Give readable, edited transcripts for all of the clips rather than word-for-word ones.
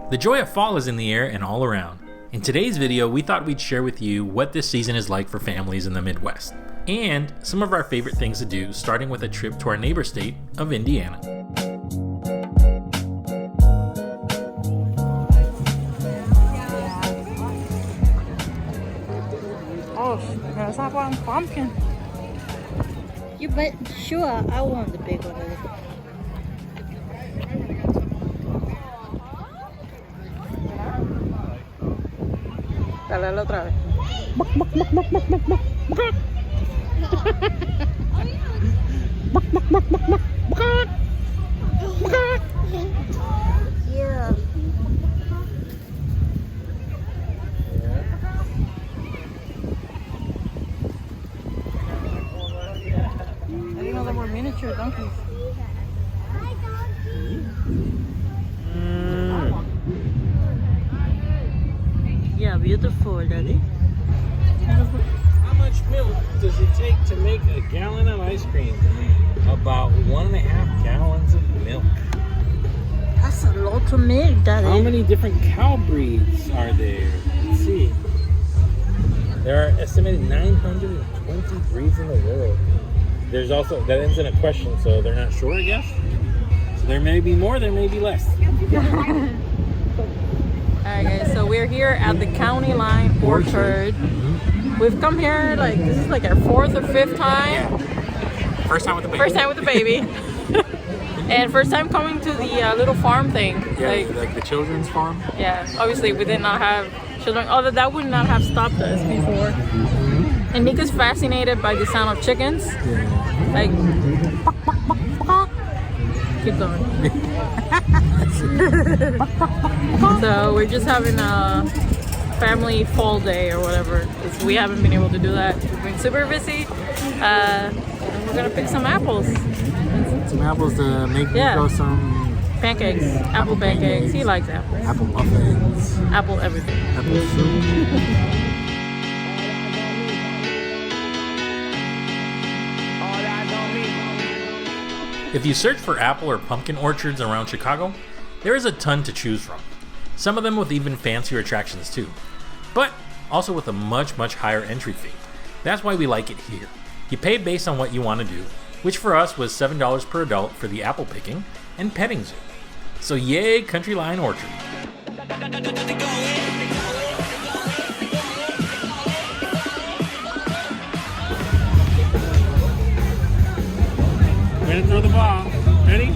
The joy of fall is in the air and all around. In today's video, we thought we'd share with you what this season is like for families in the Midwest, and some of our favorite things to do, starting with a trip to our neighbor state of Indiana. Oh, let's have one pumpkin. You bet sure I want the big one. Dale otra vez. Yeah. I didn't know there were miniature donkeys. Yeah, beautiful, Daddy. How much milk does it take to make a gallon of ice cream? About 1.5 gallons of milk. That's a lot of milk, Daddy. How many different cow breeds are there? Let's see. There are estimated 920 breeds in the world. There's also, that ends in a question, so they're not sure, I guess. So there may be more, there may be less. Alright guys, so we're here at the County Line Orchard. We've come here like, this is like our 4th or 5th time. Yeah. First time with the baby. First time with the baby. And first time coming to the little farm thing. Yeah, like the children's farm. Yeah, obviously we did not have children, although that would not have stopped us before. And Nico's fascinated by the sound of chickens. Like, keep going. So we're just having a family fall day or whatever, because we haven't been able to do that. We've been super busy. And we're gonna pick some apples. Some apples to make Nico some pancakes. Apple pancakes. He likes apples. apple muffins. Apple everything. Apple soup. If you search for apple or pumpkin orchards around Chicago, there is a ton to choose from. Some of them with even fancier attractions too, but also with a much higher entry fee. That's why we like it here. You pay based on what you want to do, which for us was $7 per adult for the apple picking and petting zoo. So yay, Country Line Orchard. Ready to throw the ball. Ready?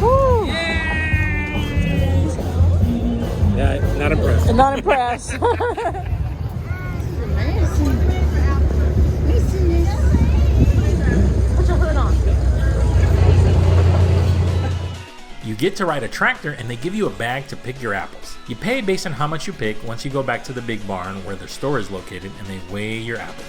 Woo! Yeah, not impressed. Not impressed. Put your hood on. You get to ride a tractor and they give you a bag to pick your apples. You pay based on how much you pick once you go back to the big barn where their store is located and they weigh your apples.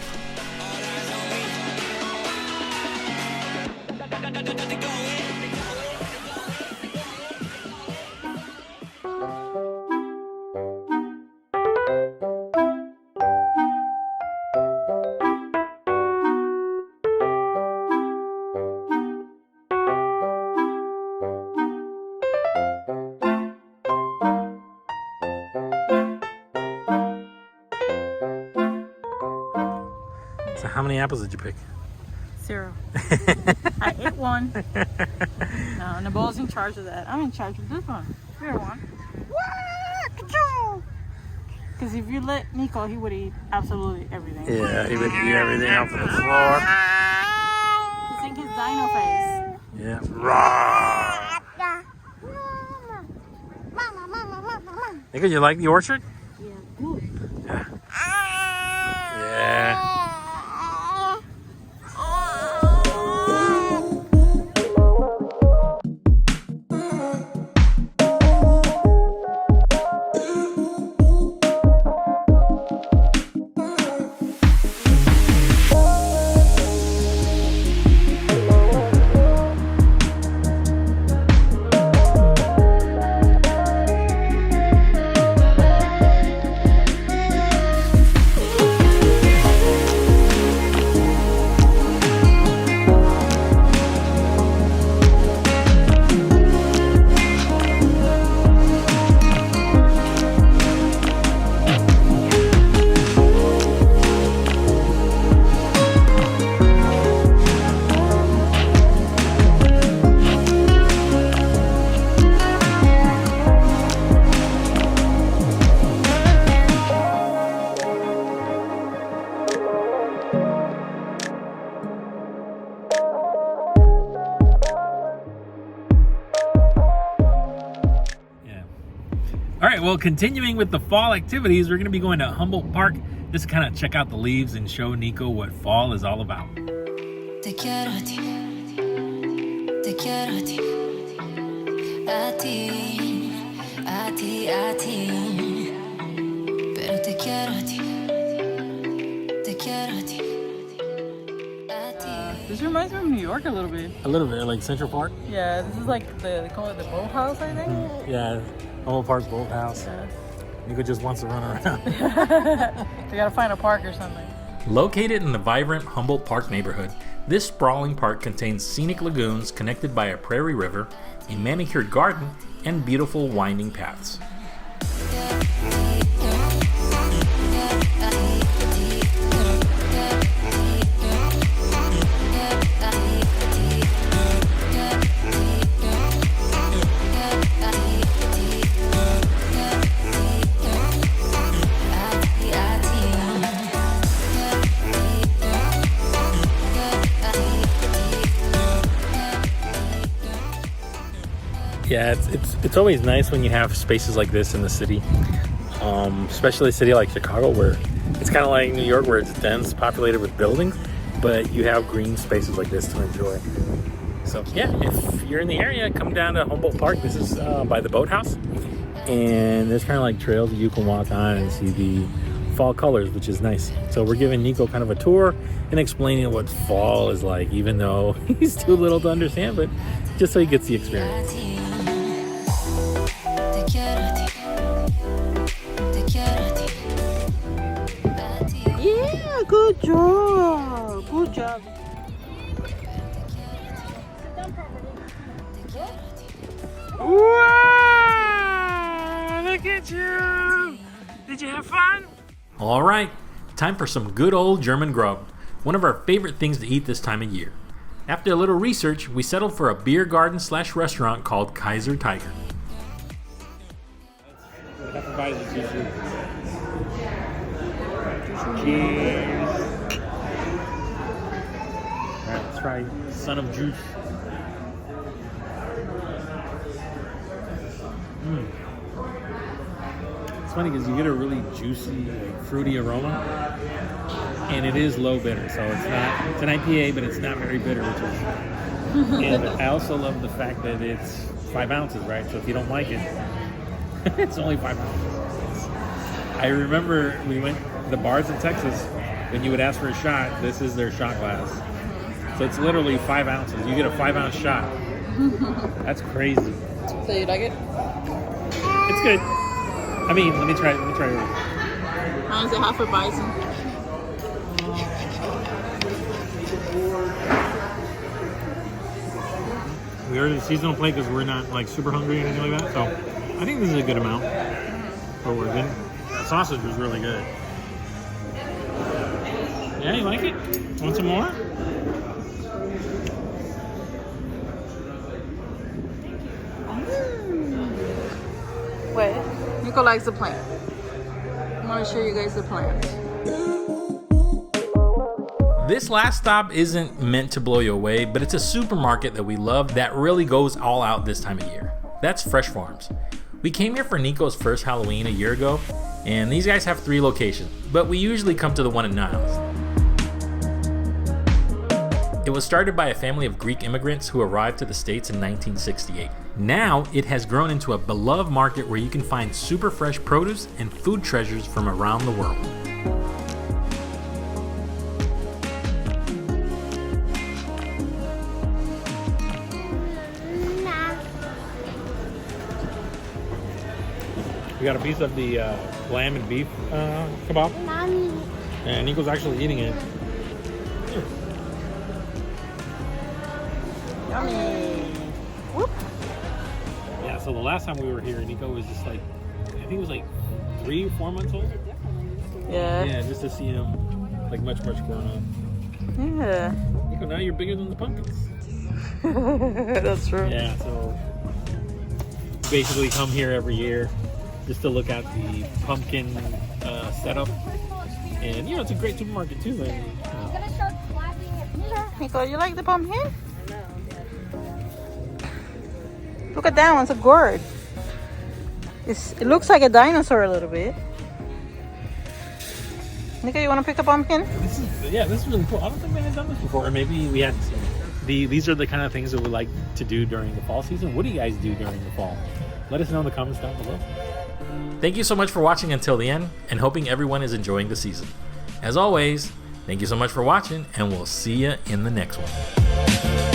So how many apples did you pick? 0. I ate one. No, and the ball's in charge of that. I'm in charge of this one. Here one. Because if you let Nico, he would eat absolutely everything. Yeah, he would eat everything off the floor. He's in his dino face. Yeah. Raw. Nico, you like the orchard? Yeah, good. Yeah. Yeah. well, continuing with the fall activities, we're going to be going to Humboldt Park just to kind of check out the leaves and show Nico what fall is all about. Te quiero a ti, te quiero a ti, a ti, a ti, a ti, pero te quiero a ti, te quiero a ti, a ti. This reminds me of New York a little bit. A little bit, like Central Park? Yeah, this is like they call it the boathouse, I think. Yeah, Humboldt Park's boathouse. Yeah. Nico just wants to run around. We gotta find a park or something. Located in the vibrant Humboldt Park neighborhood, this sprawling park contains scenic lagoons connected by a prairie river, a manicured garden, and beautiful winding paths. Yeah, it's always nice when you have spaces like this in the city, especially a city like Chicago, where it's kind of like New York, where it's dense, populated with buildings, but you have green spaces like this to enjoy. So yeah, if you're in the area, come down to Humboldt Park. This is by the boathouse, and there's kind of like trails that you can walk on and see the fall colors, which is nice. So we're giving Nico kind of a tour and explaining what fall is like, even though he's too little to understand, but just so he gets the experience. Yeah, good job. Good job. Wow! Look at you! Did you have fun? All right, time for some good old German grub, one of our favorite things to eat this time of year. After a little research, we settled for a beer garden / restaurant called Kaiser Tiger. Cheers. Alright, let's try Son of Juice. It's funny because you get a really juicy, like, fruity aroma, and it is low bitter, so it's an IPA, but it's not very bitter, which is. And I also love the fact that it's 5 ounces, right? So if you don't like it, it's only 5 ounces. I remember we went to the bars in Texas, when you would ask for a shot, this is their shot glass. So it's literally 5 ounces. You get a 5 ounce shot. That's crazy. So you like it? It's good. I mean, let me try it. How is it half for bison? We ordered a seasonal plate because we're not like super hungry or anything like that. So I think this is a good amount for what we're getting. That sausage was really good. Yeah, you like it? Want some more? Wait, Nico likes the plant. I'm gonna show you guys the plant. This last stop isn't meant to blow you away, but it's a supermarket that we love that really goes all out this time of year. That's Fresh Farms. We came here for Nico's first Halloween a year ago, and these guys have 3 locations, but we usually come to the one in Niles. It was started by a family of Greek immigrants who arrived to the States in 1968. Now, it has grown into a beloved market where you can find super fresh produce and food treasures from around the world. We got a piece of the lamb and beef kebab. Mommy. And Nico's actually eating it. Yummy. Whoop. Yeah, so the last time we were here, Nico was just like, I think it was like 3 or 4 months old. Yeah. Yeah, just to see him like much grown up. Yeah. Nico, now you're bigger than the pumpkins. That's true. Yeah, so basically come here every year just to look at the pumpkin setup. And you know, it's a great supermarket too. And, Nico, you like the pumpkin? Look at that one, it's a gourd. It looks like a dinosaur a little bit. Nico, you want to pick a pumpkin? This is really cool. I don't think we had done this before, or maybe we hadn't seen it. These are the kind of things that we like to do during the fall season. What do you guys do during the fall? Let us know in the comments down below. Thank you so much for watching until the end, and hoping everyone is enjoying the season. As always, thank you so much for watching, and we'll see you in the next one.